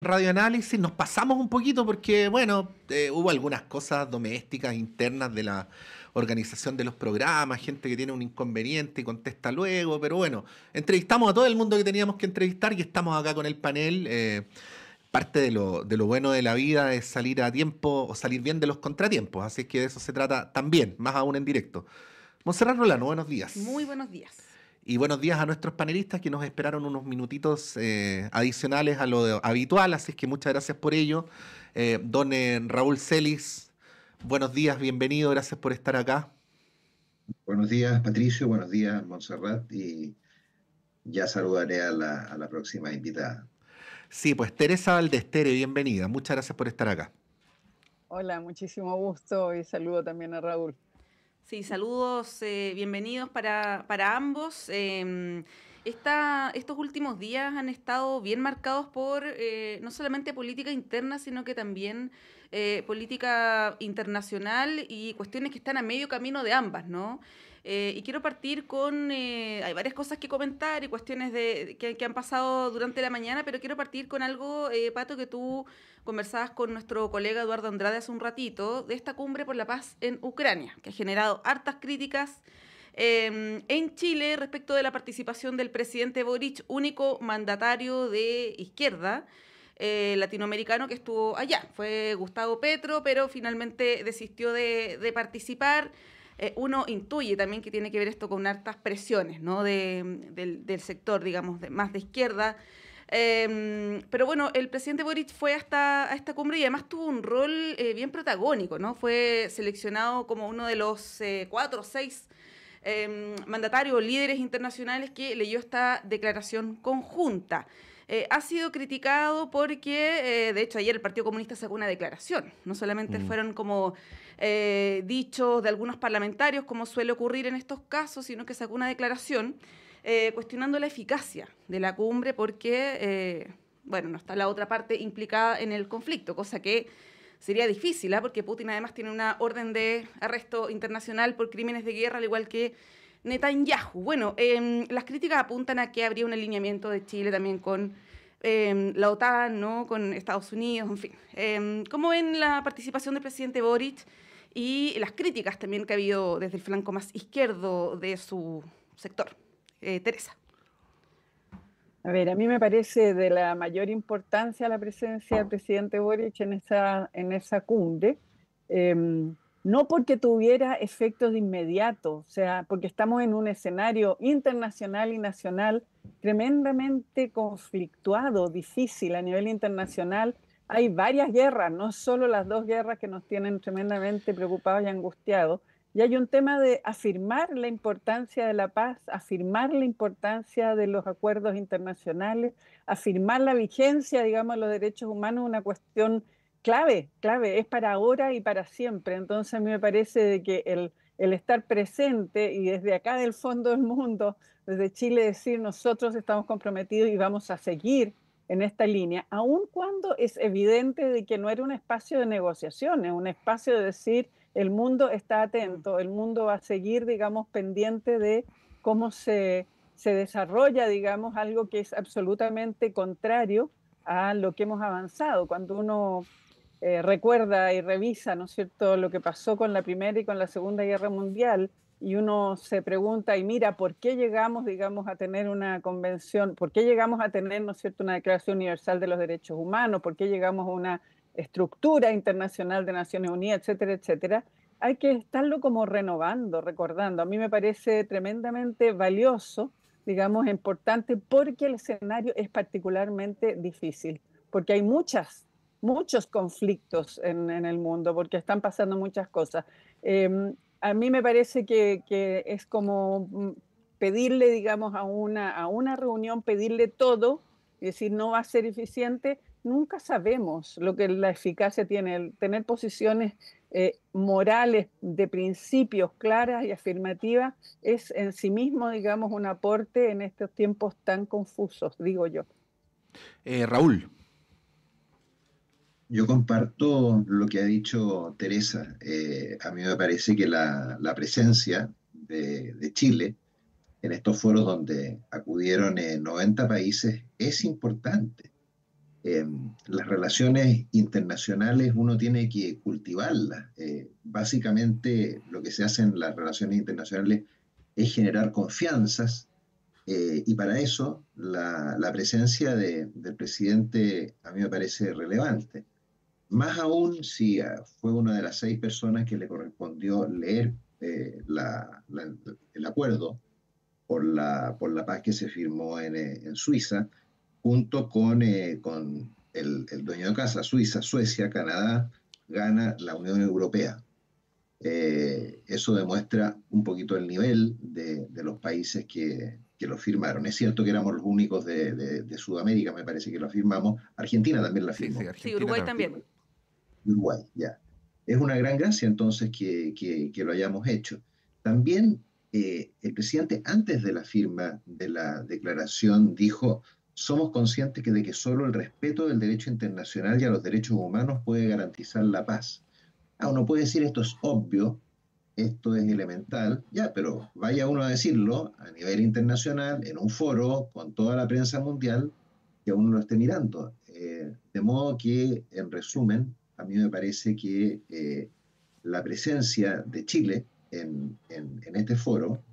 Radioanálisis, nos pasamos un poquito porque, bueno, hubo algunas cosas domésticas internas de la organización de los programas, gente que tiene un inconveniente y contesta luego, pero bueno, entrevistamos a todo el mundo que teníamos que entrevistar y estamos acá con el panel. Parte de lo bueno de la vida es salir a tiempo o salir bien de los contratiempos, así que de eso se trata también, más aún en directo. Monserrat Rolano, buenos días. Muy buenos días. Y buenos días a nuestros panelistas que nos esperaron unos minutitos adicionales a lo habitual, así que muchas gracias por ello. Don Raúl Celis, buenos días, bienvenido, gracias por estar acá. Buenos días, Patricio. Buenos días, Montserrat. Y ya saludaré a la próxima invitada. Sí, pues Teresa Valdestere, bienvenida, muchas gracias por estar acá. Hola, muchísimo gusto y saludo también a Raúl. Sí, saludos, bienvenidos para ambos. Estos últimos días han estado bien marcados por no solamente política interna, sino que también política internacional y cuestiones que están a medio camino de ambas, ¿no? Y quiero partir con, hay varias cosas que comentar y cuestiones que han pasado durante la mañana, pero quiero partir con algo, Pato, que tú conversabas con nuestro colega Eduardo Andrade hace un ratito, de esta cumbre por la paz en Ucrania, que ha generado hartas críticas en Chile respecto de la participación del presidente Boric, único mandatario de izquierda latinoamericano que estuvo allá. Fue Gustavo Petro, pero finalmente desistió de participar. Uno intuye también que tiene que ver esto con hartas presiones, ¿no? del sector, digamos, más de izquierda. Pero bueno, el presidente Boric fue a esta cumbre y además tuvo un rol bien protagónico, ¿no? Fue seleccionado como uno de los 4 o 6 mandatarios o líderes internacionales que leyó esta declaración conjunta. Ha sido criticado porque, de hecho, ayer el Partido Comunista sacó una declaración. No solamente fueron como dichos de algunos parlamentarios, como suele ocurrir en estos casos, sino que sacó una declaración cuestionando la eficacia de la cumbre porque, bueno, no está la otra parte implicada en el conflicto, cosa que sería difícil, ¿eh? Porque Putin además tiene una orden de arresto internacional por crímenes de guerra, al igual que Netanyahu. Bueno, las críticas apuntan a que habría un alineamiento de Chile también con la OTAN, ¿no? Con Estados Unidos, en fin. ¿Cómo ven la participación del presidente Boric y las críticas también que ha habido desde el flanco más izquierdo de su sector? Teresa. A ver, a mí me parece de la mayor importancia la presencia del presidente Boric en esa cumbre, eh, no porque tuviera efectos de inmediato, o sea, porque estamos en un escenario internacional y nacional tremendamente conflictuado, difícil a nivel internacional. Hay varias guerras, no solo las 2 guerras que nos tienen tremendamente preocupados y angustiados. Y hay un tema de afirmar la importancia de la paz, afirmar la importancia de los acuerdos internacionales, afirmar la vigencia, digamos, de los derechos humanos, una cuestión clave, es para ahora y para siempre. Entonces a mí me parece de que el estar presente y desde acá del fondo del mundo, desde Chile, decir nosotros estamos comprometidos y vamos a seguir en esta línea, aun cuando es evidente de que no era un espacio de negociaciones, un espacio de decir el mundo está atento, el mundo va a seguir, digamos, pendiente de cómo se desarrolla, digamos, algo que es absolutamente contrario a lo que hemos avanzado. Cuando uno recuerda y revisa, ¿no es cierto?, lo que pasó con la Primera y con la Segunda Guerra Mundial, y uno se pregunta y mira, ¿por qué llegamos, digamos, a tener una convención? ¿Por qué llegamos a tener, ¿no es cierto?, una Declaración Universal de los Derechos Humanos? ¿Por qué llegamos a una estructura internacional de Naciones Unidas, etcétera, etcétera? Hay que estarlo como renovando, recordando. A mí me parece tremendamente valioso, digamos, importante, porque el escenario es particularmente difícil, porque hay muchos conflictos en el mundo, porque están pasando muchas cosas. A mí me parece que es como pedirle, digamos, a una reunión, pedirle todo, y decir no va a ser eficiente. Nunca sabemos lo que la eficacia tiene. El tener posiciones morales de principios claras y afirmativas es en sí mismo, digamos, un aporte en estos tiempos tan confusos, digo yo. Raúl. Yo comparto lo que ha dicho Teresa. A mí me parece que la presencia de Chile en estos foros donde acudieron 90 países es importante. Eh, las relaciones internacionales uno tiene que cultivarlas. Básicamente lo que se hace en las relaciones internacionales es generar confianzas, y para eso la presencia del presidente a mí me parece relevante. Más aún si fue una de las 6 personas que le correspondió leer el acuerdo por la paz que se firmó en Suiza, junto con el dueño de casa, Suiza, Suecia, Canadá, Ghana, la Unión Europea. Eso demuestra un poquito el nivel de los países que lo firmaron. Es cierto que éramos los únicos de Sudamérica, me parece que lo firmamos. Argentina también la Sí, firmó. sí, Sí, Argentina Uruguay también. también. Uruguay, ya. Es una gran gracia entonces que lo hayamos hecho. También el presidente antes de la firma de la declaración dijo, somos conscientes de que solo el respeto del derecho internacional y a los derechos humanos puede garantizar la paz. Uno puede decir esto es obvio, esto es elemental, ya, pero vaya uno a decirlo a nivel internacional, en un foro, con toda la prensa mundial, que uno lo esté mirando. De modo que, en resumen, a mí me parece que la presencia de Chile en este foro,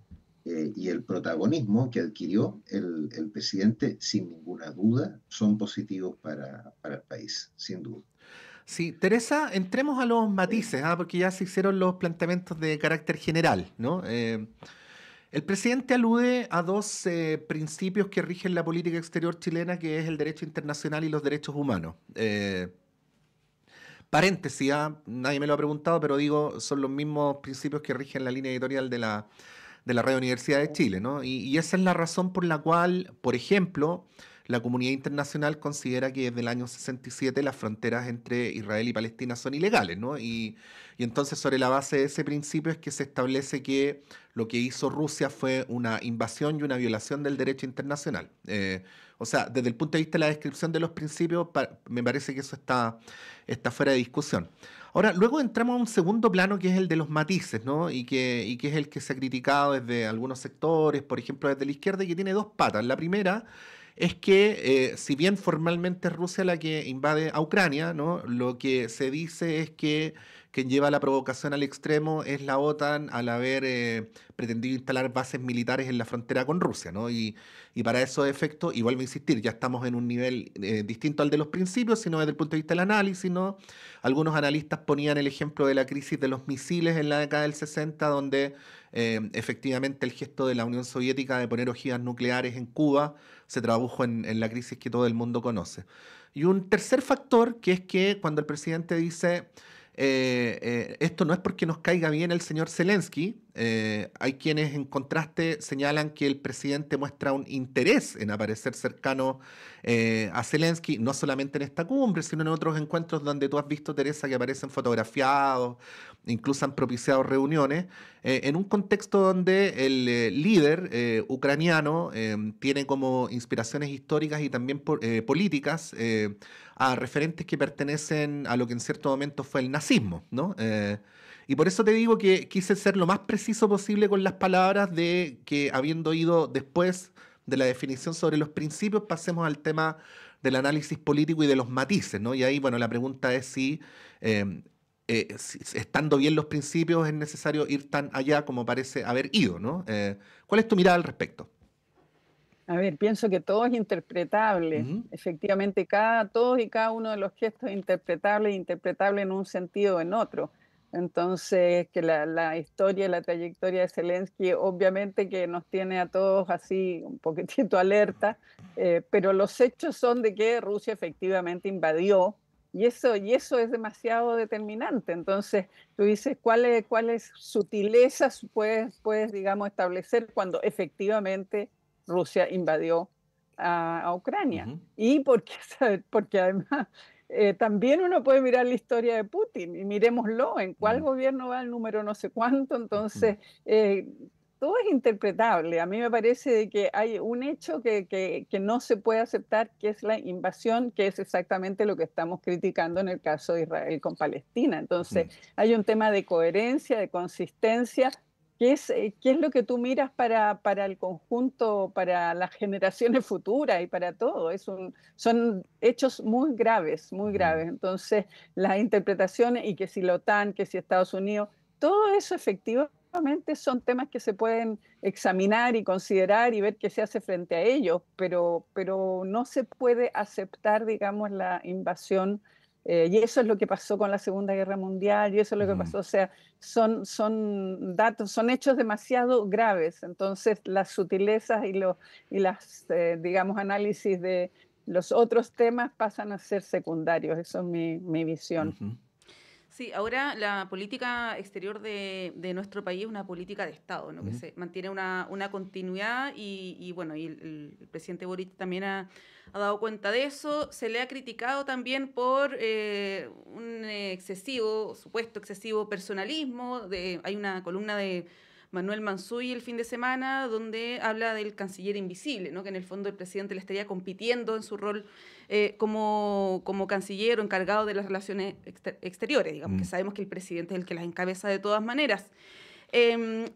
y el protagonismo que adquirió el presidente, sin ninguna duda, son positivos para el país, sin duda. Sí, Teresa, entremos a los matices, porque ya se hicieron los planteamientos de carácter general, ¿no? El presidente alude a dos principios que rigen la política exterior chilena, que es el derecho internacional y los derechos humanos. Paréntesis, nadie me lo ha preguntado, pero digo, son los mismos principios que rigen la línea editorial de la Radio Universidad de Chile, ¿no? Y esa es la razón por la cual, por ejemplo, la comunidad internacional considera que desde el año 67 las fronteras entre Israel y Palestina son ilegales, ¿no? Y entonces sobre la base de ese principio es que se establece que lo que hizo Rusia fue una invasión y una violación del derecho internacional. O sea, desde el punto de vista de la descripción de los principios, me parece que eso está fuera de discusión. Ahora, luego entramos a un segundo plano que es el de los matices, ¿no? Y que es el que se ha criticado desde algunos sectores, por ejemplo, desde la izquierda, y que tiene dos patas. La primera es que, si bien formalmente es Rusia la que invade a Ucrania, ¿no? Lo que se dice es que quien lleva la provocación al extremo es la OTAN al haber pretendido instalar bases militares en la frontera con Rusia, ¿no? Y para esos efectos, y vuelvo a insistir, ya estamos en un nivel distinto al de los principios, sino desde el punto de vista del análisis, ¿no? Algunos analistas ponían el ejemplo de la crisis de los misiles en la década del 60, donde efectivamente el gesto de la Unión Soviética de poner ojivas nucleares en Cuba se tradujo en la crisis que todo el mundo conoce. Y un tercer factor, que es que cuando el presidente dice esto no es porque nos caiga bien el señor Zelensky, hay quienes en contraste señalan que el presidente muestra un interés en aparecer cercano a Zelensky, no solamente en esta cumbre, sino en otros encuentros donde tú has visto, Teresa, que aparecen fotografiados, incluso han propiciado reuniones, en un contexto donde el líder ucraniano tiene como inspiraciones históricas y también políticas a referentes que pertenecen a lo que en cierto momento fue el nazismo, ¿no? Y por eso te digo que quise ser lo más preciso posible con las palabras de que, habiendo ido después de la definición sobre los principios, pasemos al tema del análisis político y de los matices, ¿no? Y ahí, bueno, la pregunta es si estando bien los principios es necesario ir tan allá como parece haber ido, ¿no? ¿Cuál es tu mirada al respecto? A ver, pienso que todo es interpretable. Ujú. Efectivamente, todos y cada uno de los gestos es interpretable en un sentido o en otro. Entonces, que la historia y la trayectoria de Zelensky obviamente que nos tiene a todos así un poquitito alerta, pero los hechos son de que Rusia efectivamente invadió y eso es demasiado determinante. Entonces, tú dices, ¿cuáles sutilezas puedes, digamos, establecer cuando efectivamente Rusia invadió a Ucrania? Ujú. Y porque además también uno puede mirar la historia de Putin y miremoslo, en cuál Mm. gobierno va el número no sé cuánto. Mm. Entonces, todo es interpretable. A mí me parece de que hay un hecho que no se puede aceptar, que es la invasión, que es exactamente lo que estamos criticando en el caso de Israel con Palestina. Entonces, Ujú. hay un tema de coherencia, de consistencia, ¿Qué es lo que tú miras para el conjunto, para las generaciones futuras y para todo? Son hechos muy graves, muy graves. Entonces, las interpretaciones, y que si la OTAN, que si Estados Unidos, todo eso efectivamente son temas que se pueden examinar y considerar y ver qué se hace frente a ellos, pero no se puede aceptar, digamos, la invasión. Y eso es lo que pasó con la Segunda Guerra Mundial, y eso es lo que pasó, o sea, son datos, son hechos demasiado graves. Entonces, las sutilezas y las, digamos, análisis de los otros temas pasan a ser secundarios. Eso es mi visión. Ujú. Sí, ahora la política exterior de nuestro país es una política de Estado, ¿no? Que Ujú. se mantiene una continuidad y bueno, y el presidente Boric también ha dado cuenta de eso. Se le ha criticado también por un supuesto excesivo personalismo. Hay una columna de Manuel Mansuy el fin de semana donde habla del canciller invisible, ¿no? Que en el fondo el presidente le estaría compitiendo en su rol como canciller o encargado de las relaciones exteriores, digamos, que Mm. sabemos que el presidente es el que las encabeza de todas maneras.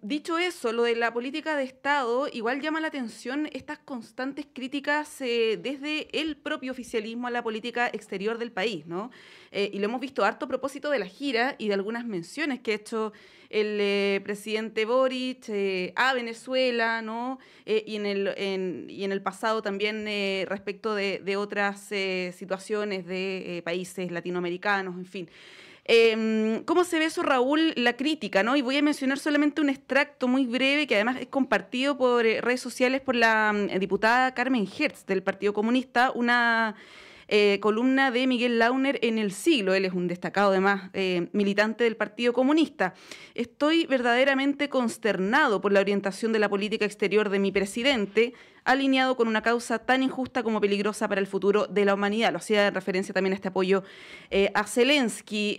Dicho eso, lo de la política de Estado, igual llama la atención estas constantes críticas desde el propio oficialismo a la política exterior del país, ¿no? Y lo hemos visto harto a propósito de la gira y de algunas menciones que ha hecho el presidente Boric a Venezuela, ¿no? Y en el pasado también respecto de otras situaciones de países latinoamericanos, en fin. ¿Cómo se ve eso, Raúl, la crítica, ¿no? Y voy a mencionar solamente un extracto muy breve que además es compartido por redes sociales por la diputada Carmen Hertz del Partido Comunista, una columna de Miguel Launer en El Siglo. Él es un destacado, además, militante del Partido Comunista. Estoy verdaderamente consternado por la orientación de la política exterior de mi presidente, alineado con una causa tan injusta como peligrosa para el futuro de la humanidad. Lo hacía en referencia también a este apoyo a Zelensky.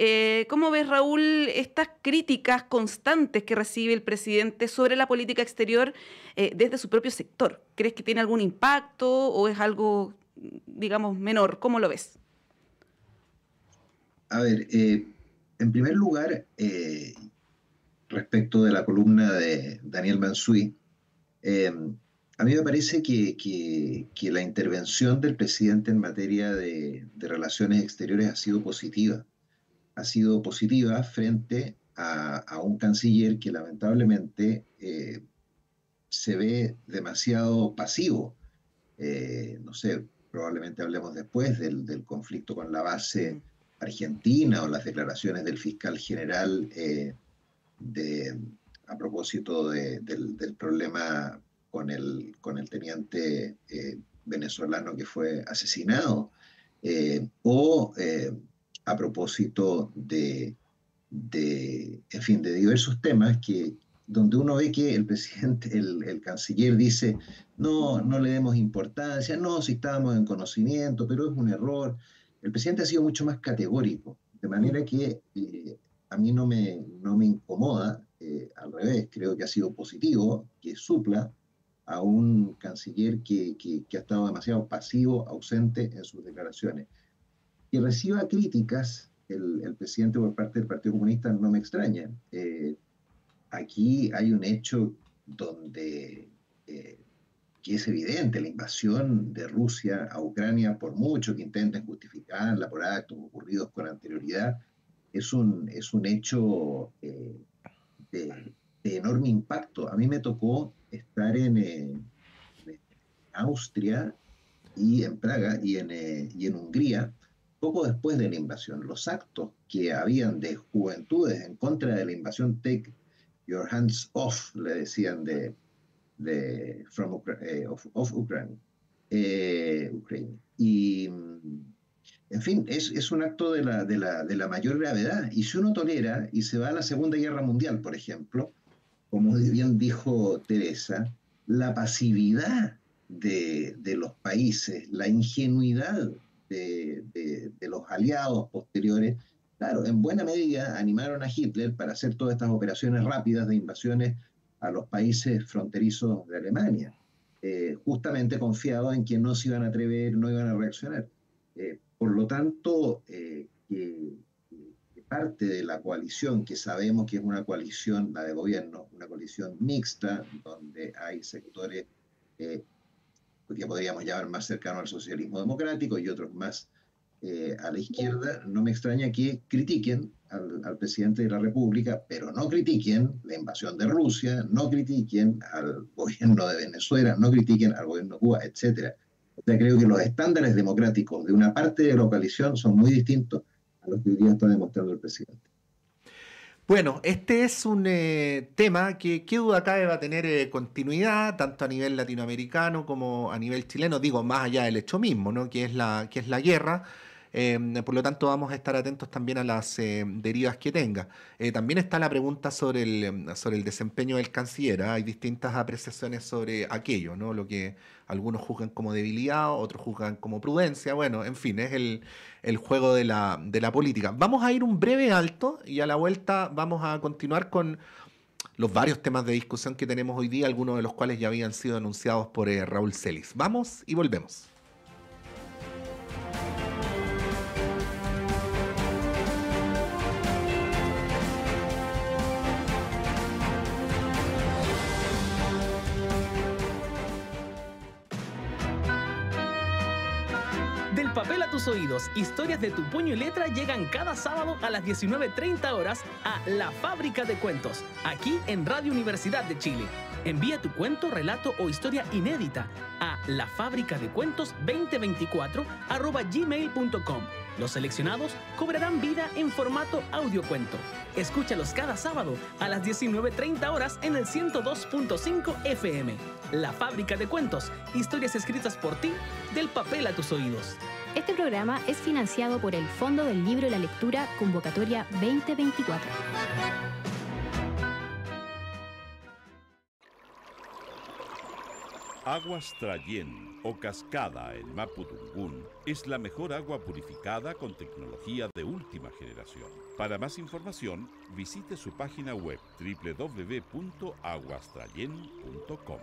¿Cómo ves, Raúl, estas críticas constantes que recibe el presidente sobre la política exterior desde su propio sector? ¿Crees que tiene algún impacto o es algo, digamos, menor? ¿Cómo lo ves? A ver, en primer lugar, respecto de la columna de Daniel Mansuy, eh, a mí me parece que la intervención del presidente en materia de relaciones exteriores ha sido positiva. Ha sido positiva frente a un canciller que lamentablemente se ve demasiado pasivo. No sé, probablemente hablemos después del conflicto con la base Mm. argentina o las declaraciones del fiscal general de, a propósito del problema con el teniente venezolano que fue asesinado, o a propósito en fin, de diversos temas donde uno ve que el presidente, el canciller dice, no, no le demos importancia, no, si estábamos en conocimiento, pero es un error. El presidente ha sido mucho más categórico, de Mm. manera que a mí no me incomoda, al revés, creo que ha sido positivo que supla a un canciller que ha estado demasiado pasivo, ausente en sus declaraciones. Que reciba críticas el presidente por parte del Partido Comunista no me extraña. Aquí hay un hecho donde que es evidente, la invasión de Rusia a Ucrania, por mucho que intenten justificarla por actos ocurridos con anterioridad, es un hecho de enorme impacto. A mí me tocó estar en Austria y en Praga y en Hungría poco después de la invasión. Los actos que habían de juventudes en contra de la invasión, take your hands off, le decían of Ukraine. Ukraine. Y, en fin, es un acto de la mayor gravedad. Y si uno tolera y se va a la Segunda Guerra Mundial, por ejemplo, como bien dijo Teresa, la pasividad de los países, la ingenuidad de los aliados posteriores, claro, en buena medida animaron a Hitler para hacer todas estas operaciones rápidas de invasiones a los países fronterizos de Alemania, justamente confiado en que no se iban a atrever, no iban a reaccionar. Por lo tanto, que parte de la coalición, que sabemos que es una coalición, la de gobierno, una coalición mixta, donde hay sectores que podríamos llamar más cercanos al socialismo democrático y otros más a la izquierda. No me extraña que critiquen al presidente de la República, pero no critiquen la invasión de Rusia, no critiquen al gobierno de Venezuela, no critiquen al gobierno de Cuba, etc. O sea, creo que los estándares democráticos de una parte de la coalición son muy distintos a los que hoy día está demostrando el presidente. Bueno, este es un tema que qué duda cabe va a tener continuidad, tanto a nivel latinoamericano como a nivel chileno, digo, más allá del hecho mismo, ¿no? Que es la guerra. Por lo tanto, vamos a estar atentos también a las derivas que tenga. También está la pregunta sobre el desempeño del canciller. Hay distintas apreciaciones sobre aquello, ¿no? Lo que algunos juzgan como debilidad, otros juzgan como prudencia. Bueno, en fin, es el juego de la política. Vamos a ir un breve alto y a la vuelta vamos a continuar con los varios temas de discusión que tenemos hoy día, algunos de los cuales ya habían sido anunciados por Raúl Celis. Vamos y volvemos. Del papel a tus oídos, historias de tu puño y letra llegan cada sábado a las 19:30 horas a La Fábrica de Cuentos, aquí en Radio Universidad de Chile. Envía tu cuento, relato o historia inédita a lafabricadecuentos2024@gmail.com. Los seleccionados cobrarán vida en formato audiocuento. Escúchalos cada sábado a las 19:30 horas en el 102.5 FM. La Fábrica de Cuentos, historias escritas por ti, del papel a tus oídos. Este programa es financiado por el Fondo del Libro y la Lectura Convocatoria 2024. Aguas Trayén o Cascada en Mapudungún es la mejor agua purificada con tecnología de última generación. Para más información, visite su página web www.aguastrayen.com.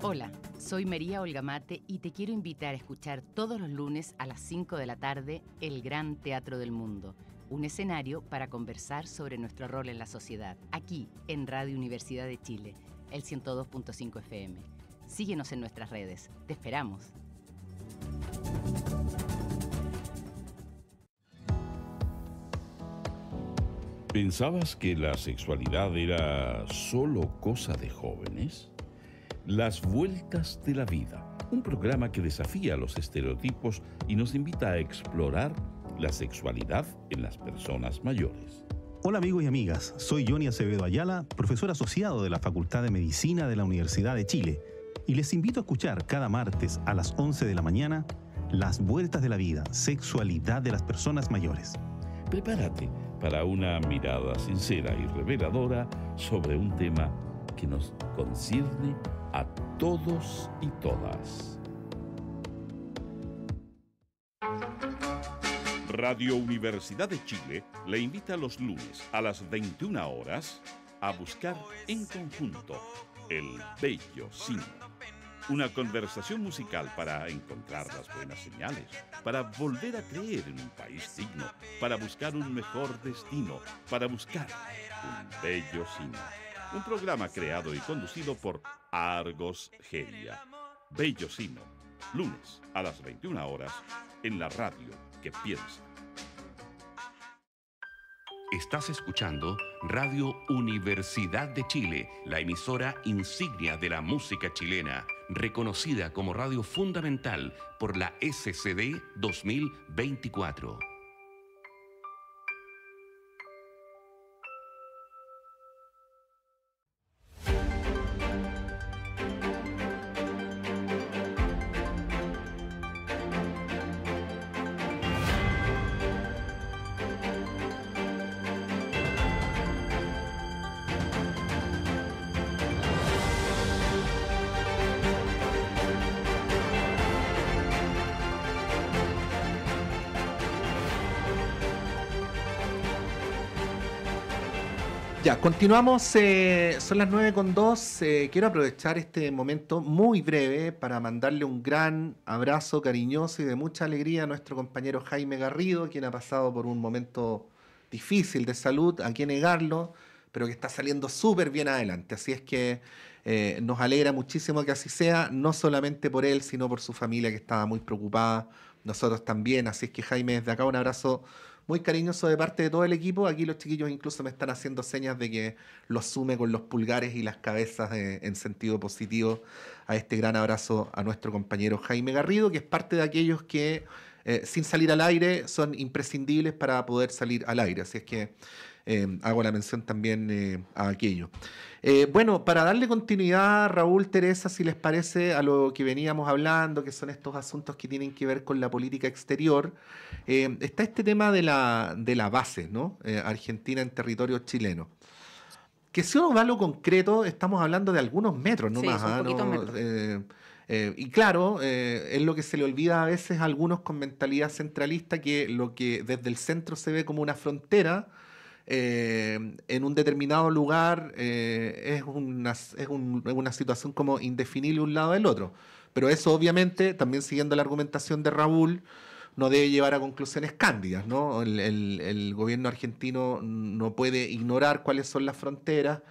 Hola, soy María Olga Mate y te quiero invitar a escuchar todos los lunes a las 5 de la tarde El Gran Teatro del Mundo, un escenario para conversar sobre nuestro rol en la sociedad, aquí en Radio Universidad de Chile, el 102.5 FM. Síguenos en nuestras redes, te esperamos. ¿Pensabas que la sexualidad era solo cosa de jóvenes? Las Vueltas de la Vida, un programa que desafía los estereotipos y nos invita a explorar la sexualidad en las personas mayores. Hola amigos y amigas, soy Johnny Acevedo Ayala, profesor asociado de la Facultad de Medicina de la Universidad de Chile, y les invito a escuchar cada martes a las 11 de la mañana Las Vueltas de la Vida, sexualidad de las personas mayores. Prepárate para una mirada sincera y reveladora sobre un tema que nos concierne a todos y todas. Radio Universidad de Chile le invita los lunes a las 21 horas a buscar en conjunto el Bello Cine. Una conversación musical para encontrar las buenas señales, para volver a creer en un país digno, para buscar un mejor destino, para buscar un bello cine. Un programa creado y conducido por Argos Geria. Bello Cine, lunes a las 21 horas en la radio que piensa. Estás escuchando Radio Universidad de Chile, la emisora insignia de la música chilena, reconocida como radio fundamental por la SCD 2024. Ya, continuamos, son las 9:02. Quiero aprovechar este momento muy breve para mandarle un gran abrazo cariñoso y de mucha alegría a nuestro compañero Jaime Garrido, quien ha pasado por un momento difícil de salud, a qué negarlo, pero que está saliendo súper bien adelante. Así es que nos alegra muchísimo que así sea, no solamente por él, sino por su familia, que estaba muy preocupada, nosotros también. Así es que, Jaime, desde acá un abrazo muy cariñoso de parte de todo el equipo. Aquí los chiquillos incluso me están haciendo señas de que los sume con los pulgares y las cabezas en sentido positivo a este gran abrazo a nuestro compañero Jaime Garrido, que es parte de aquellos que sin salir al aire son imprescindibles para poder salir al aire. Así es que hago la mención también a aquello. Bueno, para darle continuidad, Raúl, Teresa, si les parece, a lo que veníamos hablando, que son estos asuntos que tienen que ver con la política exterior, está este tema de la base, ¿no? Argentina en territorio chileno. Que si uno va a lo concreto, estamos hablando de algunos metros, no Sí, más. son poquitos metros. Y claro, es lo que se le olvida a veces a algunos con mentalidad centralista, que lo que desde el centro se ve como una frontera, en un determinado lugar es una situación como indefinible un lado del otro. Pero eso obviamente, también siguiendo la argumentación de Raúl, no debe llevar a conclusiones cándidas, ¿no? El gobierno argentino no puede ignorar cuáles son las fronteras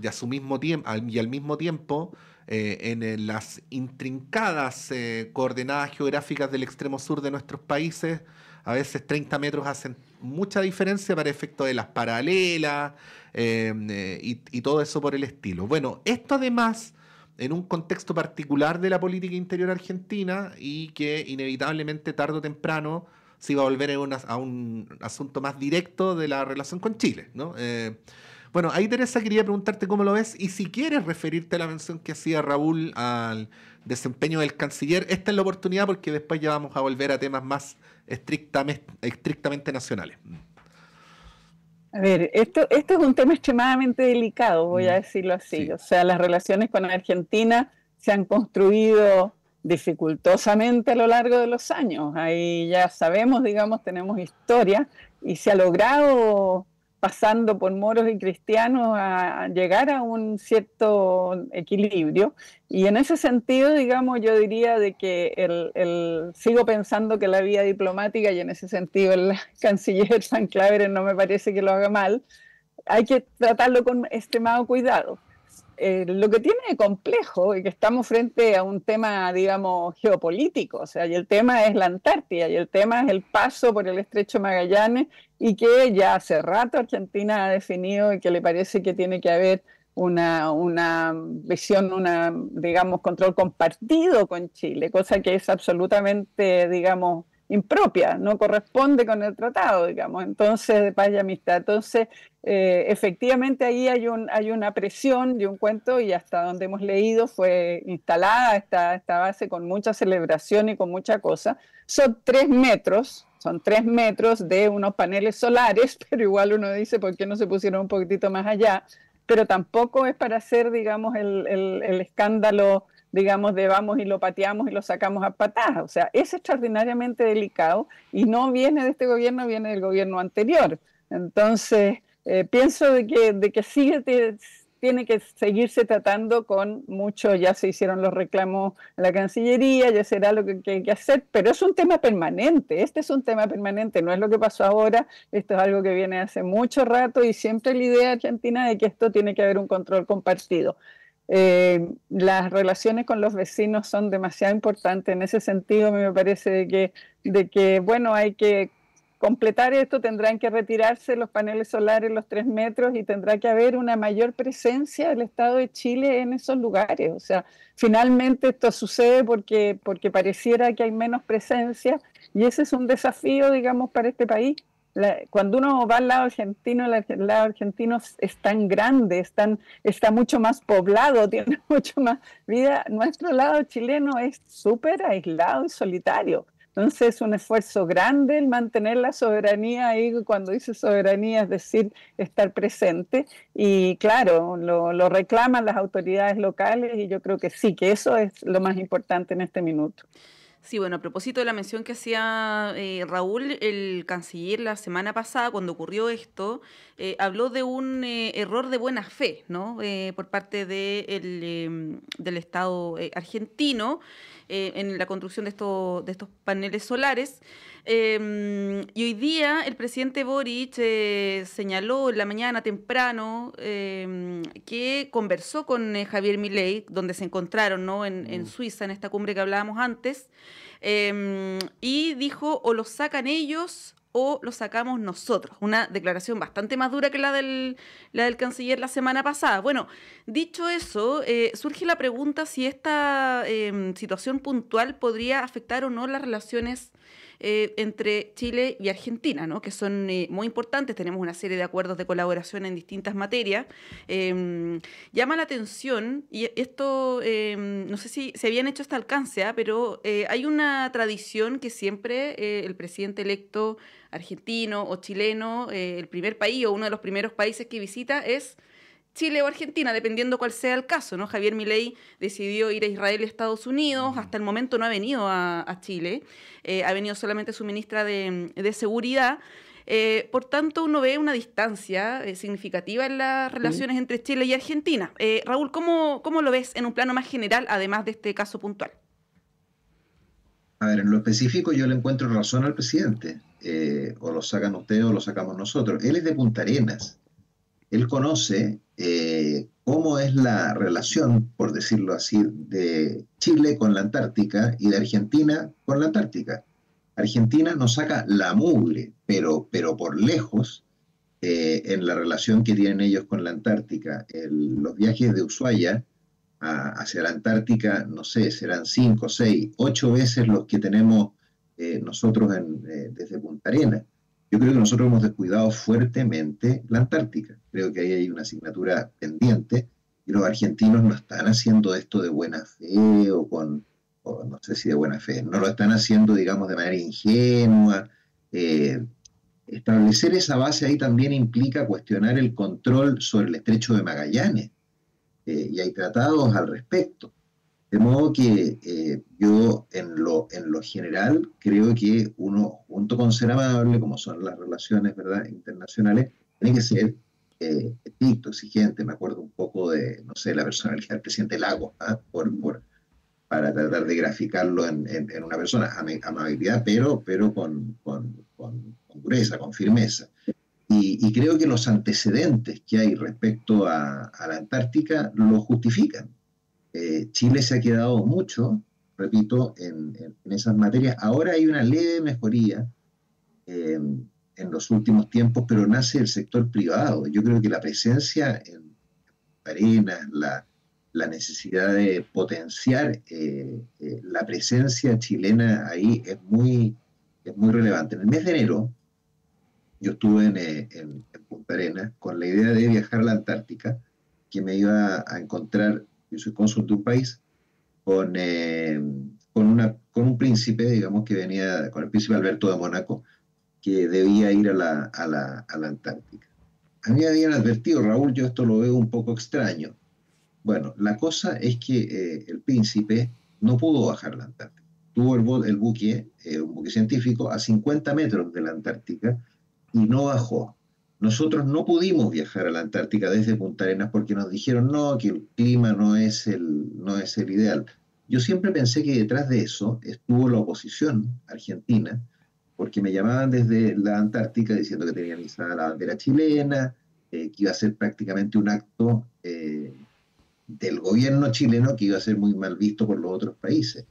y al mismo tiempo en las intrincadas coordenadas geográficas del extremo sur de nuestros países, a veces 30 metros hacen mucha diferencia para efecto de las paralelas y todo eso por el estilo. Bueno, esto además en un contexto particular de la política interior argentina y que inevitablemente tarde o temprano se iba a volver a un asunto más directo de la relación con Chile, ¿no? Bueno, ahí Teresa quería preguntarte cómo lo ves y si quieres referirte a la mención que hacía Raúl al desempeño del canciller. Esta es la oportunidad porque después ya vamos a volver a temas más estrictamente nacionales. A ver, esto es un tema extremadamente delicado, voy a decirlo así. Sí. O sea, las relaciones con Argentina se han construido dificultosamente a lo largo de los años. Ahí ya sabemos, digamos, tenemos historia y se ha logrado, pasando por moros y cristianos, a llegar a un cierto equilibrio. Y en ese sentido, digamos, yo diría de que sigo pensando que la vía diplomática, y en ese sentido el canciller San Claveren no me parece que lo haga mal, hay que tratarlo con extremado cuidado. Lo que tiene de complejo es que estamos frente a un tema, digamos, geopolítico, o sea, y el tema es la Antártida, y el tema es el paso por el Estrecho Magallanes, y que ya hace rato Argentina ha definido y que le parece que tiene que haber una visión, digamos, control compartido con Chile, cosa que es absolutamente, digamos, impropia, no corresponde con el tratado, digamos, entonces, de paz y amistad. Entonces, efectivamente ahí hay una presión y un cuento, y hasta donde hemos leído fue instalada esta base con mucha celebración y con mucha cosa. Son 3 metros de unos paneles solares, pero igual uno dice, ¿por qué no se pusieron un poquitito más allá? Pero tampoco es para hacer, digamos, el escándalo, digamos, de vamos y lo pateamos y lo sacamos a patadas. O sea, es extraordinariamente delicado y no viene de este gobierno, viene del gobierno anterior. Entonces, pienso de que tiene que seguirse tratando con mucho, ya se hicieron los reclamos en la Cancillería, ya será lo que hay que hacer, pero es un tema permanente, este es un tema permanente, no es lo que pasó ahora, esto es algo que viene hace mucho rato y siempre la idea argentina de que esto tiene que haber un control compartido. Las relaciones con los vecinos son demasiado importantes, en ese sentido me parece de que bueno, hay que completar esto, tendrán que retirarse los paneles solares, los 3 metros, y tendrá que haber una mayor presencia del Estado de Chile en esos lugares. O sea, finalmente esto sucede porque pareciera que hay menos presencia, y ese es un desafío, digamos, para este país. Cuando uno va al lado argentino, el lado argentino es tan grande, está mucho más poblado, tiene mucho más vida. Nuestro lado chileno es súper aislado y solitario. Entonces es un esfuerzo grande el mantener la soberanía ahí. Cuando dice soberanía es decir, estar presente, y claro, lo reclaman las autoridades locales, y yo creo que sí, que eso es lo más importante en este minuto. Sí, bueno, a propósito de la mención que hacía Raúl, el canciller la semana pasada, cuando ocurrió esto, habló de un error de buena fe, ¿no? Por parte del Estado argentino en la construcción de estos paneles solares. Y hoy día el presidente Boric señaló en la mañana temprano que conversó con Javier Milei, donde se encontraron, ¿no? en Suiza, en esta cumbre que hablábamos antes, y dijo, o lo sacan ellos o lo sacamos nosotros. Una declaración bastante más dura que la del canciller la semana pasada. Bueno, dicho eso, surge la pregunta si esta situación puntual podría afectar o no las relaciones entre Chile y Argentina, ¿no? Que son muy importantes. Tenemos una serie de acuerdos de colaboración en distintas materias. Llama la atención, y esto no sé si se habían hecho hasta alcance, pero hay una tradición que siempre el presidente electo argentino o chileno, el primer país o uno de los primeros países que visita es Chile o Argentina, dependiendo cuál sea el caso, ¿no? Javier Milei decidió ir a Israel y Estados Unidos, hasta el momento no ha venido a Chile, ha venido solamente su ministra de Seguridad. Por tanto, uno ve una distancia significativa en las relaciones entre Chile y Argentina. Raúl, ¿cómo lo ves en un plano más general, además de este caso puntual? A ver, en lo específico yo le encuentro razón al presidente. O lo sacan ustedes o lo sacamos nosotros. Él es de Punta Arenas. Él conoce cómo es la relación, por decirlo así, de Chile con la Antártica y de Argentina con la Antártica. Argentina nos saca la mugre, pero por lejos, en la relación que tienen ellos con la Antártica. Los viajes de Ushuaia hacia la Antártica, no sé, serán 5, 6, 8 veces los que tenemos nosotros desde Punta Arenas. Yo creo que nosotros hemos descuidado fuertemente la Antártica. Creo que ahí hay una asignatura pendiente y los argentinos no están haciendo esto de buena fe o no sé si de buena fe, no lo están haciendo, digamos, de manera ingenua. Establecer esa base ahí también implica cuestionar el control sobre el estrecho de Magallanes y hay tratados al respecto. De modo que yo en lo general creo que uno, junto con ser amable, como son las relaciones, ¿verdad?, internacionales, tiene que ser estricto, exigente. Me acuerdo un poco de, no sé, la personalidad del presidente Lagos, para tratar de graficarlo en una persona, amabilidad, pero con dureza, con firmeza. Y creo que los antecedentes que hay respecto a la Antártica lo justifican. Chile se ha quedado mucho, repito, en esas materias. Ahora hay una leve mejoría en los últimos tiempos, pero nace el sector privado. Yo creo que la presencia en Arenas, la necesidad de potenciar la presencia chilena ahí es muy relevante. En el mes de enero, yo estuve en Punta Arenas con la idea de viajar a la Antártica, que me iba a encontrar. Yo soy cónsul de un país con un príncipe, digamos, que venía, con el príncipe Alberto de Mónaco, que debía ir a la Antártica. A mí me habían advertido, Raúl, yo esto lo veo un poco extraño. Bueno, la cosa es que el príncipe no pudo bajar a la Antártica. Tuvo el buque, un buque científico, a 50 metros de la Antártica y no bajó. Nosotros no pudimos viajar a la Antártica desde Punta Arenas porque nos dijeron no, que el clima no es el ideal. Yo siempre pensé que detrás de eso estuvo la oposición argentina, porque me llamaban desde la Antártica diciendo que tenían izada la bandera chilena, que iba a ser prácticamente un acto del gobierno chileno que iba a ser muy mal visto por los otros países.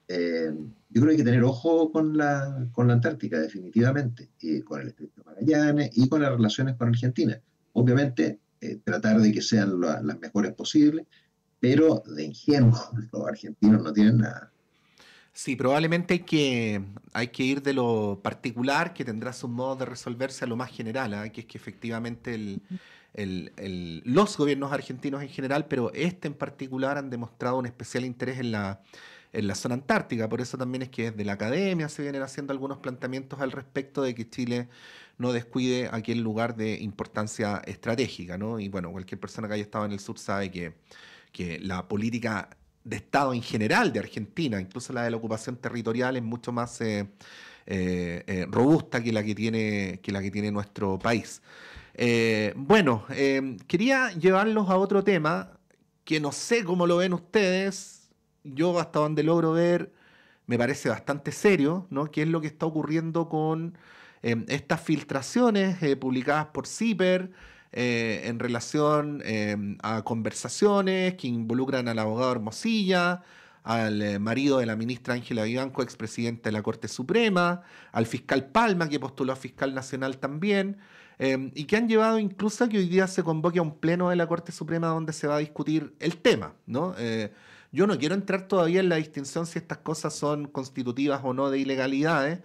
Yo creo que hay que tener ojo con la Antártica, definitivamente, con el estrecho de Magallanes y con las relaciones con Argentina. Obviamente, tratar de que sean las mejores posibles, pero de ingenuos los argentinos no tienen nada. Sí, probablemente hay que ir de lo particular, que tendrá sus modos de resolverse, a lo más general, que es que efectivamente los gobiernos argentinos en general, pero en particular, han demostrado un especial interés en la zona antártica. Por eso también es que desde la academia se vienen haciendo algunos planteamientos al respecto de que Chile no descuide aquel lugar de importancia estratégica, ¿no? Y bueno, cualquier persona que haya estado en el sur sabe que la política Estado en general de Argentina, incluso la de la ocupación territorial es mucho más robusta que la que tiene nuestro país. Quería llevarlos a otro tema que no sé cómo lo ven ustedes. Yo hasta donde logro ver me parece bastante serio, ¿no? ¿Qué es lo que está ocurriendo con estas filtraciones publicadas por CIPER en relación a conversaciones que involucran al abogado Hermosilla, al marido de la ministra Ángela Vivanco, expresidenta de la Corte Suprema, al fiscal Palma, que postuló a fiscal nacional también, y que han llevado incluso a que hoy día se convoque a un pleno de la Corte Suprema donde se va a discutir el tema, ¿no? Yo no quiero entrar todavía en la distinción si estas cosas son constitutivas o no de ilegalidades,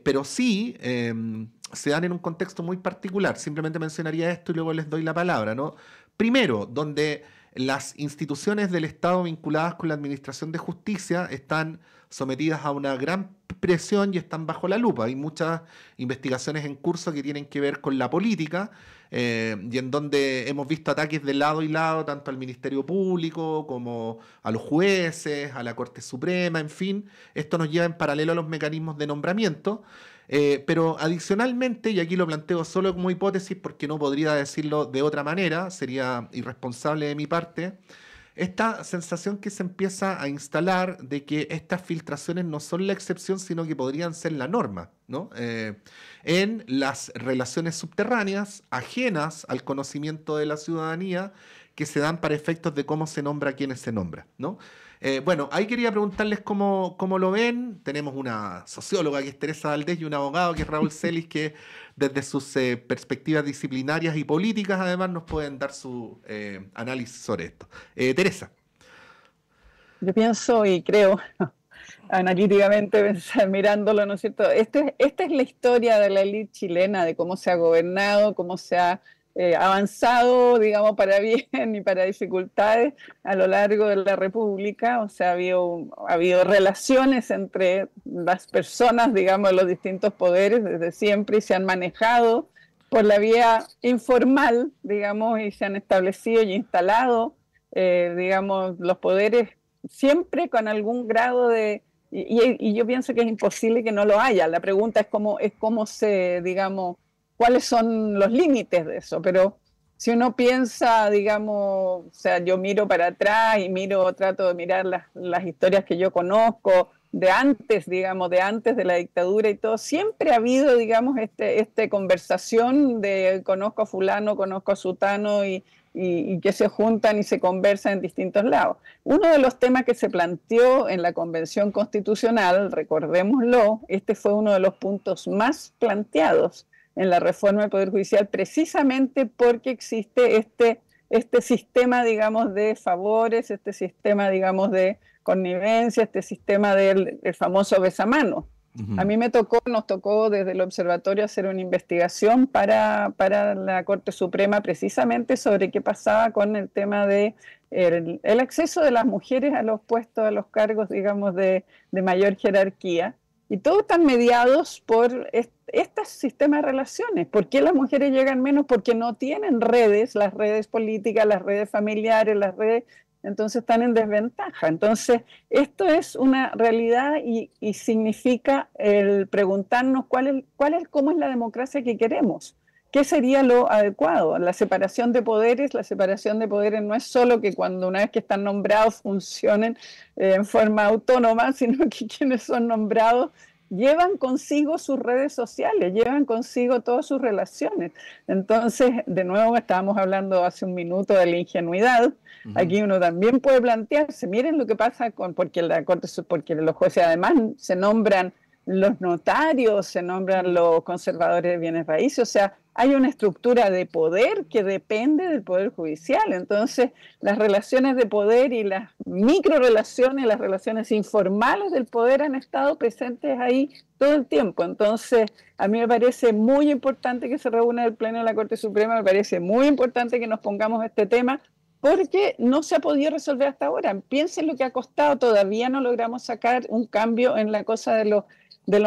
pero sí se dan en un contexto muy particular. Simplemente mencionaría esto y luego les doy la palabra, ¿no? Primero, donde las instituciones del Estado vinculadas con la administración de justicia están sometidas a una gran presión y están bajo la lupa. Hay muchas investigaciones en curso que tienen que ver con la política y en donde hemos visto ataques de lado y lado, tanto al Ministerio Público como a los jueces, a la Corte Suprema, en fin. Esto nos lleva en paralelo a los mecanismos de nombramiento. Pero adicionalmente, y aquí lo planteo solo como hipótesis porque no podría decirlo de otra manera, sería irresponsable de mi parte, esta sensación que se empieza a instalar de que estas filtraciones no son la excepción, sino que podrían ser la norma, ¿no? En las relaciones subterráneas, ajenas al conocimiento de la ciudadanía, que se dan para efectos de cómo se nombra a quienes se nombra, ¿no? Ahí quería preguntarles cómo lo ven. Tenemos una socióloga que es Teresa Valdés y un abogado que es Raúl Celis, que desde sus perspectivas disciplinarias y políticas además nos pueden dar su análisis sobre esto. Teresa. Yo pienso y creo, analíticamente, mirándolo, ¿no es cierto? Esta es la historia de la élite chilena, de cómo se ha gobernado, cómo se ha avanzado, digamos, para bien y para dificultades a lo largo de la República. O sea, ha habido relaciones entre las personas, digamos, de los distintos poderes desde siempre y se han manejado por la vía informal, digamos, y se han establecido y instalado, digamos, los poderes siempre con algún grado de... Y yo pienso que es imposible que no lo haya. La pregunta es cómo se, digamos, cuáles son los límites de eso, pero si uno piensa, digamos, o sea, yo miro para atrás y trato de mirar las historias que yo conozco de antes, digamos, de antes de la dictadura y todo, siempre ha habido, digamos, conversación de conozco a fulano, conozco a sutano y que se juntan y se conversan en distintos lados. Uno de los temas que se planteó en la Convención Constitucional, recordémoslo, fue uno de los puntos más planteados en la reforma del Poder Judicial, precisamente porque existe este sistema, digamos, de favores, este sistema, digamos, de connivencia, este sistema del famoso besamano. A mí nos tocó desde el observatorio hacer una investigación para la Corte Suprema precisamente sobre qué pasaba con el tema de el acceso de las mujeres a los puestos, a los cargos, digamos, de mayor jerarquía. Y todos están mediados por este sistema de relaciones. ¿Por qué las mujeres llegan menos? Porque no tienen redes, las redes políticas, las redes familiares, las redes, entonces están en desventaja. Entonces, esto es una realidad y significa el preguntarnos cómo es la democracia que queremos. ¿Qué sería lo adecuado? La separación de poderes no es solo que cuando una vez que están nombrados funcionen en forma autónoma, sino que quienes son nombrados llevan consigo sus redes sociales, llevan consigo todas sus relaciones. Entonces, de nuevo, estábamos hablando hace un minuto de la ingenuidad. Aquí uno también puede plantearse, miren lo que pasa porque los jueces además se nombran los notarios, se nombran los conservadores de bienes raíces, o sea, hay una estructura de poder que depende del Poder Judicial. Entonces, las relaciones de poder y las microrelaciones, las relaciones informales del poder han estado presentes ahí todo el tiempo. Entonces, a mí me parece muy importante que se reúna el Pleno de la Corte Suprema, me parece muy importante que nos pongamos este tema, porque no se ha podido resolver hasta ahora. Piensen lo que ha costado, todavía no logramos sacar un cambio en la cosa de los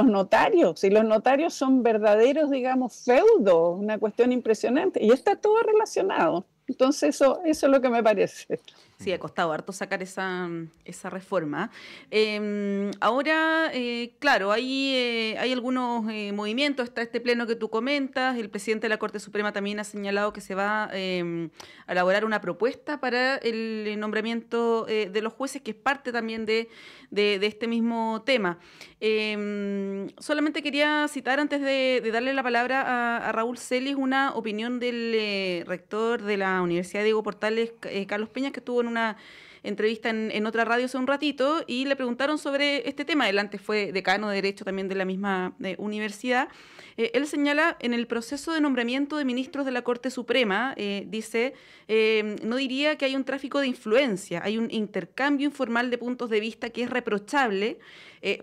notarios, y los notarios son verdaderos, digamos, feudos, una cuestión impresionante, y está todo relacionado. Entonces eso es lo que me parece. Sí, ha costado harto sacar esa reforma. Ahora, claro, hay algunos movimientos, está este pleno que tú comentas, el presidente de la Corte Suprema también ha señalado que se va a elaborar una propuesta para el nombramiento de los jueces, que es parte también de este mismo tema. Solamente quería citar, antes de darle la palabra a Raúl Celis, una opinión del rector de la Universidad Diego Portales, Carlos Peña, que estuvo en una entrevista en otra radio hace un ratito, y le preguntaron sobre este tema. Él antes fue decano de Derecho también de la misma universidad. Él señala, en el proceso de nombramiento de ministros de la Corte Suprema, dice, no diría que hay un tráfico de influencia, hay un intercambio informal de puntos de vista que es reprochable,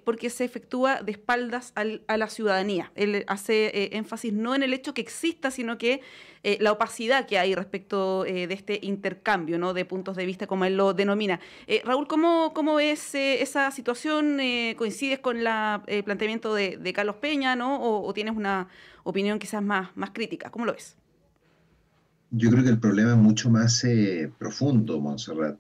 porque se efectúa de espaldas a la ciudadanía. Él hace énfasis no en el hecho que exista, sino que la opacidad que hay respecto de este intercambio, ¿no?, de puntos de vista, como él lo denomina. Raúl, ¿cómo ves esa situación? ¿Coincides con el planteamiento de Carlos Peña, ¿no?, o tienes una opinión quizás más crítica? ¿Cómo lo ves? Yo creo que el problema es mucho más profundo, Montserrat.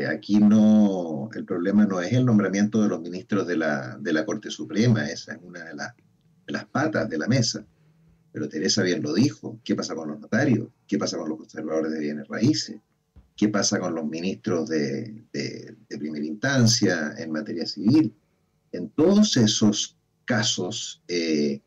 Aquí no, el problema no es el nombramiento de los ministros de la Corte Suprema, esa es una de las patas de la mesa. Pero Teresa bien lo dijo, ¿qué pasa con los notarios? ¿Qué pasa con los conservadores de bienes raíces? ¿Qué pasa con los ministros de primera instancia en materia civil? En todos esos casos, en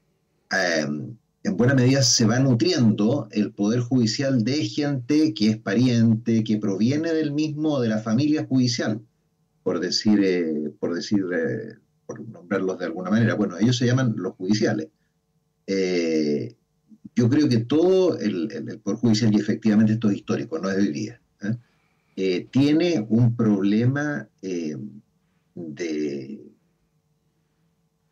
buena medida se va nutriendo el Poder Judicial de gente que es pariente, que proviene del mismo, de la familia judicial, por nombrarlos de alguna manera. Bueno, ellos se llaman los judiciales. Yo creo que todo el Poder Judicial, y efectivamente esto es histórico, no es de hoy día, tiene un problema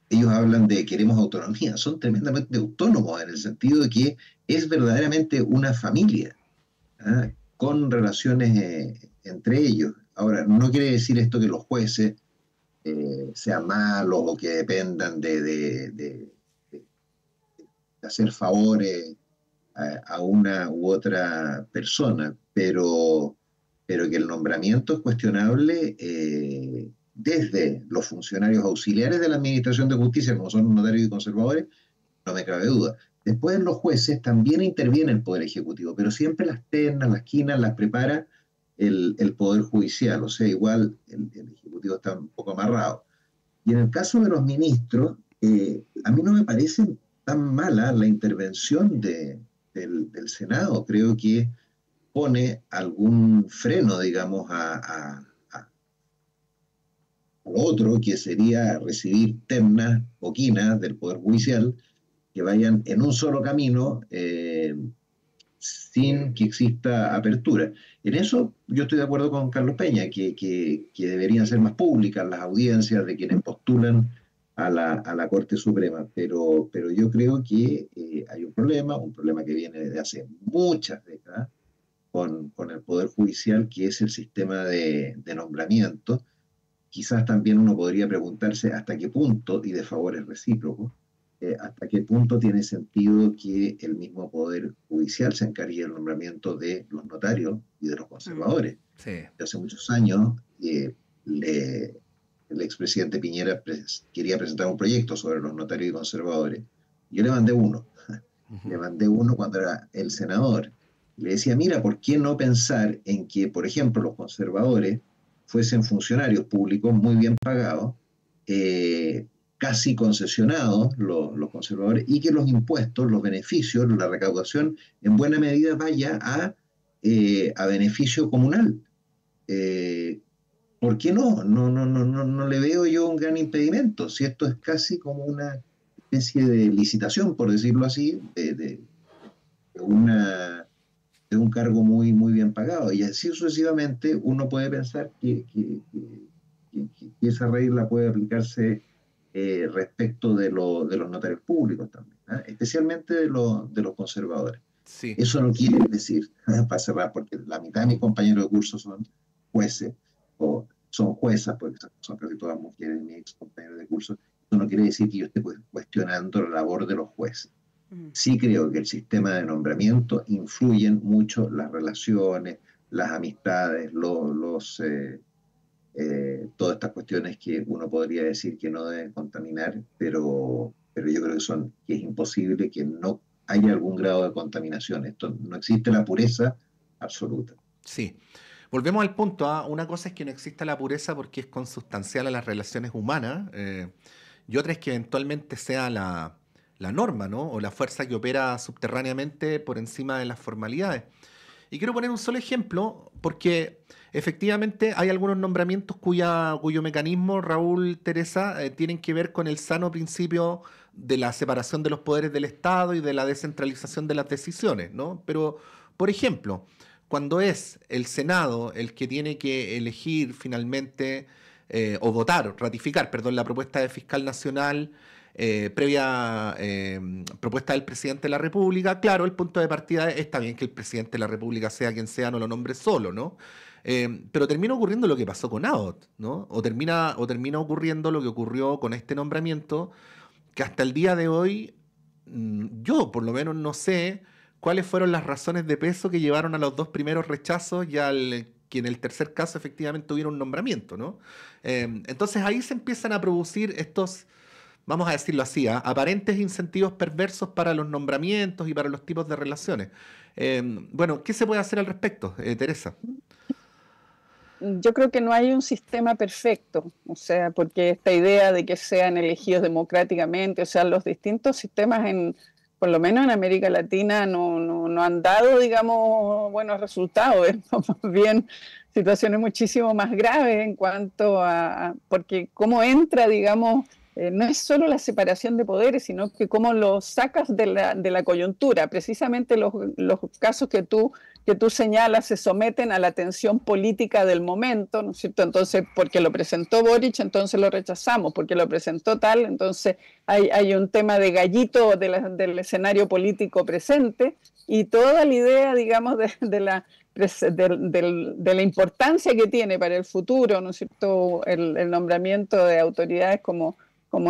ellos hablan de queremos autonomía, son tremendamente autónomos en el sentido de que es verdaderamente una familia, con relaciones entre ellos. Ahora, no quiere decir esto que los jueces sean malos o que dependan de hacer favores a una u otra persona, pero que el nombramiento es cuestionable desde los funcionarios auxiliares de la Administración de Justicia, como son notarios y conservadores, no me cabe duda. Después en los jueces también interviene el Poder Ejecutivo, pero siempre las ternas, las quinas las prepara el Poder Judicial, o sea, igual el Ejecutivo está un poco amarrado. Y en el caso de los ministros, a mí no me parece tan mala la intervención del Senado. Creo que pone algún freno, digamos, a otro, que sería recibir ternas o quinas del Poder Judicial que vayan en un solo camino sin que exista apertura. En eso yo estoy de acuerdo con Carlos Peña, que deberían ser más públicas las audiencias de quienes postulan a la Corte Suprema, pero yo creo que hay un problema que viene desde hace muchas décadas con el Poder Judicial, que es el sistema de nombramiento. Quizás también uno podría preguntarse hasta qué punto, y de favores recíprocos, hasta qué punto tiene sentido que el mismo Poder Judicial se encargue del nombramiento de los notarios y de los conservadores. Sí. Hace muchos años el expresidente Piñera quería presentar un proyecto sobre los notarios y conservadores. Yo le mandé uno. Le mandé uno cuando era el senador. Le decía, mira, ¿por qué no pensar en que, por ejemplo, los conservadores fuesen funcionarios públicos muy bien pagados, casi concesionados los conservadores, y que los impuestos, los beneficios, la recaudación, en buena medida vaya a beneficio comunal? ¿Por qué no? No le veo yo un gran impedimento, si esto es casi como una especie de licitación, por decirlo así, de un cargo muy, muy bien pagado. Y así sucesivamente uno puede pensar que esa regla puede aplicarse respecto de los notarios públicos también, especialmente de los conservadores. Sí. Eso no quiere decir, para cerrar, porque la mitad de mis compañeros de curso son jueces, o son juezas, porque son casi todas mujeres, mis ex compañeros de curso. Eso no quiere decir que yo esté cuestionando la labor de los jueces. Sí creo que el sistema de nombramiento influyen mucho las relaciones, las amistades, todas estas cuestiones que uno podría decir que no deben contaminar, pero yo creo que es imposible que no haya algún grado de contaminación. Esto no existe la pureza absoluta. Sí. Volvemos al punto. Una cosa es que no exista la pureza porque es consustancial a las relaciones humanas, y otra es que eventualmente sea la norma, ¿no? O la fuerza que opera subterráneamente por encima de las formalidades. Y quiero poner un solo ejemplo, porque efectivamente hay algunos nombramientos cuyo mecanismo, Raúl, Teresa, tienen que ver con el sano principio de la separación de los poderes del Estado y de la descentralización de las decisiones, ¿no? Pero, por ejemplo, cuando es el Senado el que tiene que elegir finalmente, o votar, ratificar, perdón, la propuesta de fiscal nacional, previa propuesta del presidente de la República, claro, el punto de partida está bien que el presidente de la República, sea quien sea, no lo nombre solo, ¿no? Pero termina ocurriendo lo que pasó con Abbott, ¿no? O termina ocurriendo lo que ocurrió con este nombramiento, que hasta el día de hoy, yo por lo menos no sé cuáles fueron las razones de peso que llevaron a los dos primeros rechazos y que en el tercer caso efectivamente hubiera un nombramiento, ¿no? Entonces ahí se empiezan a producir estos, vamos a decirlo así, aparentes incentivos perversos para los nombramientos y para los tipos de relaciones. Bueno, ¿qué se puede hacer al respecto, Teresa? Yo creo que no hay un sistema perfecto, o sea, porque esta idea de que sean elegidos democráticamente, o sea, los distintos sistemas, por lo menos en América Latina, no han dado, digamos, buenos resultados, más bien situaciones muchísimo más graves en cuanto porque cómo entra, digamos, no es solo la separación de poderes, sino que cómo lo sacas de la coyuntura. Precisamente los casos que tú señalas se someten a la tensión política del momento, ¿no es cierto? Entonces, porque lo presentó Boric, entonces lo rechazamos, porque lo presentó tal, entonces hay un tema de gallito del escenario político presente, y toda la idea, digamos, de la importancia que tiene para el futuro, ¿no es cierto?, el nombramiento de autoridades como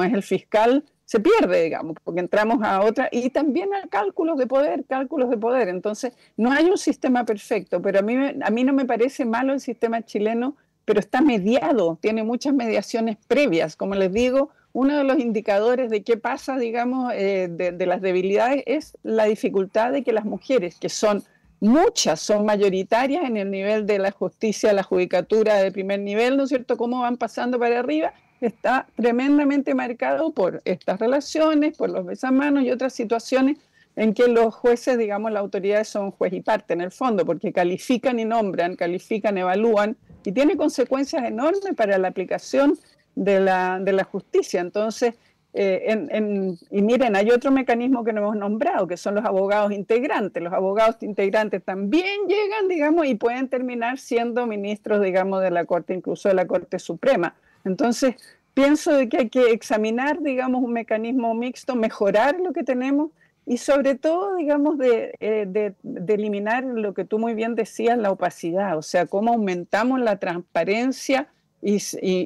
es el fiscal, se pierde, digamos, porque entramos a otra, y también a cálculos de poder. Entonces, no hay un sistema perfecto, pero a mí no me parece malo el sistema chileno, pero está mediado, tiene muchas mediaciones previas. Como les digo, uno de los indicadores de qué pasa, digamos, de las debilidades es la dificultad de que las mujeres, que son muchas, son mayoritarias en el nivel de la justicia, la judicatura de primer nivel, ¿no es cierto?, cómo van pasando para arriba, está tremendamente marcado por estas relaciones, por los besamanos y otras situaciones en que los jueces, digamos, las autoridades son juez y parte en el fondo, porque califican y nombran, califican, evalúan, y tiene consecuencias enormes para la aplicación de la justicia. Entonces, y miren, hay otro mecanismo que no hemos nombrado, que son los abogados integrantes. Los abogados integrantes también llegan, digamos, y pueden terminar siendo ministros, digamos, de la Corte, incluso de la Corte Suprema. Entonces, pienso de que hay que examinar, digamos, un mecanismo mixto, mejorar lo que tenemos y sobre todo, digamos, de eliminar lo que tú muy bien decías, la opacidad, o sea, cómo aumentamos la transparencia y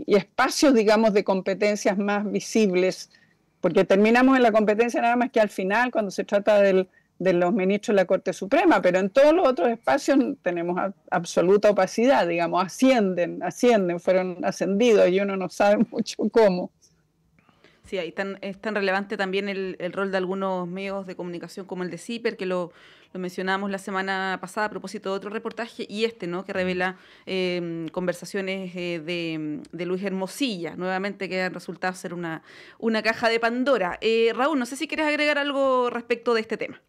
espacios, digamos, de competencias más visibles, porque terminamos en la competencia nada más que al final, cuando se trata de los ministros de la Corte Suprema, pero en todos los otros espacios tenemos absoluta opacidad, digamos, ascienden, fueron ascendidos y uno no sabe mucho cómo. Sí, ahí es tan relevante también el rol de algunos medios de comunicación como el de CIPER, que lo mencionamos la semana pasada a propósito de otro reportaje, y ¿no?, que revela conversaciones de Luis Hermosilla, nuevamente, que han resultado ser una caja de Pandora. Raúl, no sé si quieres agregar algo respecto de este tema.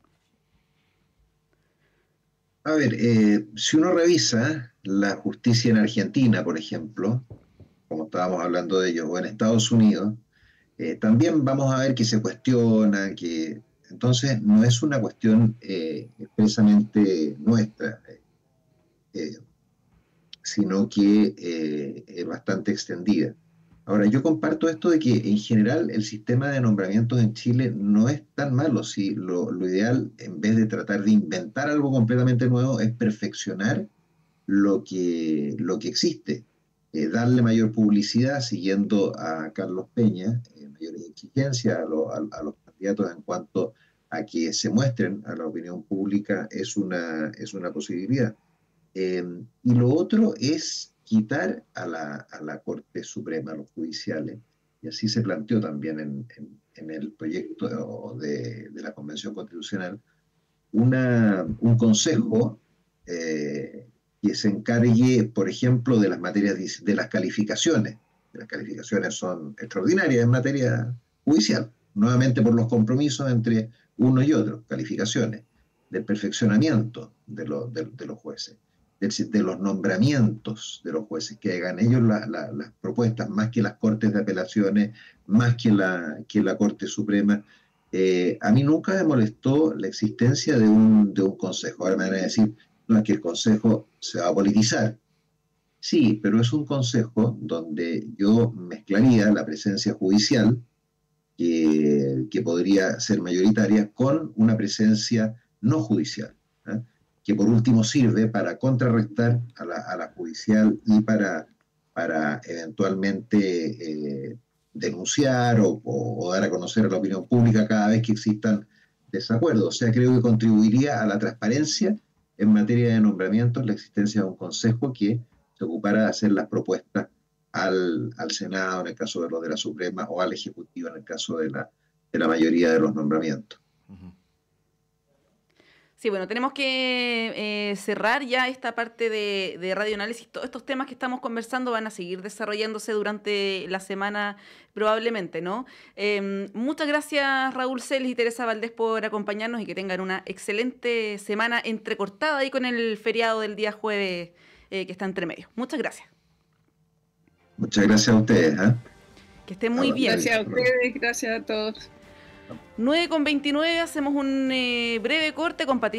A ver, si uno revisa la justicia en Argentina, por ejemplo, como estábamos hablando de ello, o en Estados Unidos, también vamos a ver que se cuestiona, que entonces no es una cuestión expresamente nuestra, sino que es bastante extendida. Ahora, yo comparto esto de que en general el sistema de nombramientos en Chile no es tan malo. Si lo ideal, en vez de tratar de inventar algo completamente nuevo, es perfeccionar lo que existe. Darle mayor publicidad, siguiendo a Carlos Peña, mayores exigencias a los candidatos en cuanto a que se muestren a la opinión pública es una posibilidad. Y lo otro es quitar a la Corte Suprema, a los judiciales, y así se planteó también en el proyecto de la Convención Constitucional, un consejo que se encargue, por ejemplo, de las materias de las calificaciones. Las calificaciones son extraordinarias en materia judicial, nuevamente por los compromisos entre uno y otro, calificaciones, del perfeccionamiento de los jueces, de los nombramientos de los jueces, que hagan ellos las propuestas, más que las cortes de apelaciones, más que la Corte Suprema. A mí nunca me molestó la existencia de un consejo. Ahora me van a decir, no, es que el consejo se va a politizar. Sí, pero es un consejo donde yo mezclaría la presencia judicial, que podría ser mayoritaria, con una presencia no judicial, ¿eh? Que por último sirve para contrarrestar a la judicial y para eventualmente denunciar o dar a conocer a la opinión pública cada vez que existan desacuerdos. O sea, creo que contribuiría a la transparencia en materia de nombramientos la existencia de un consejo que se ocupara de hacer las propuestas al Senado, en el caso de los de la Suprema, o al Ejecutivo, en el caso de la mayoría de los nombramientos. Sí, bueno, tenemos que cerrar ya esta parte de radioanálisis. Todos estos temas que estamos conversando van a seguir desarrollándose durante la semana probablemente, ¿no? Muchas gracias, Raúl Celis y Teresa Valdés, por acompañarnos y que tengan una excelente semana entrecortada ahí con el feriado del día jueves que está entre medio. Muchas gracias. Muchas gracias a ustedes. Que estén muy bien. Gracias a ustedes, gracias a todos. 9:29, hacemos un breve corte con Patricia.